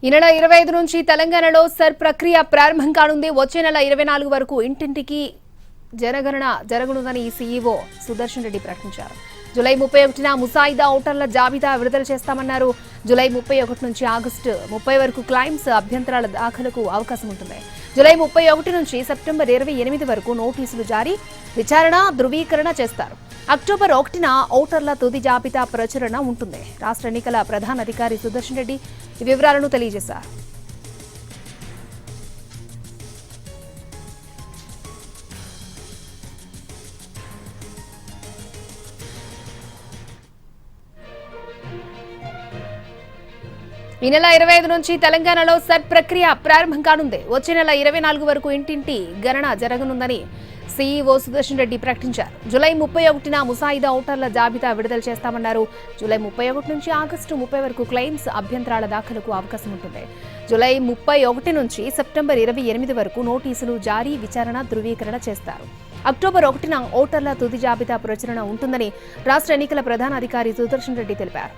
ఈ నెల 25 నుంచి తెలంగాణలో సర్ ప్రక్రియ ప్రారంభం కానుంది. వచ్చే నెల 24 వరకు ఇంటింటికి జనగణన జరగనుందని సీఈఓ సుదర్శన్ రెడ్డి ప్రకటించారు. జూలై 31న ముసాయిదా ఓటర్ల జాబితా విడుదల చేస్తామన్నారు. జూలై 31 నుంచి ఆగస్టు 30 వరకు క్లైమ్స్ అభ్యంతరాల దాఖలకు అవకాశం ఉంటుంది. జూలై 31 నుంచి సెప్టెంబర్ 28 వరకు నోటీసులు జారీ, విచారణ, ధృవీకరణ చేస్తారు. అక్టోబర్ 1న ఓటర్ల తుది జాబితా ప్రచురణ ఉంటుంది. రాష్ట్ర ఎన్నికల ప్రధాన అధికారి సుదర్శన్ రెడ్డి ఈ వివరాలను తెలియజేశారు. ఈ నెల 25 నుంచి తెలంగాణలో సెట్ ప్రక్రియ ప్రారంభం కానుంది. వచ్చే నెల 24 వరకు ఇంటింటి గణన జరగనుందని సీఈఓ సుదర్శన్ రెడ్డి ప్రకటించారు. జూలై 31న ముసాయిదా ఓటర్ల జాబితా విడుదల చేస్తామన్నారు. జూలై 31 నుంచి ఆగస్టు 30 వరకు క్లెయిమ్స్ అభ్యంతరాల దాఖలకు అవకాశం ఉంటుంది. జూలై 31 నుంచి సెప్టెంబర్ 28 వరకు నోటీసులు జారీ, విచారణ, ధృవీకరణ చేస్తారు. అక్టోబర్ 1న ఓటర్ల తుది జాబితా ప్రచురణ ఉంటుందని రాష్ట్ర ఎన్నికల ప్రధాన అధికారి సుదర్శన్ రెడ్డి తెలిపారు.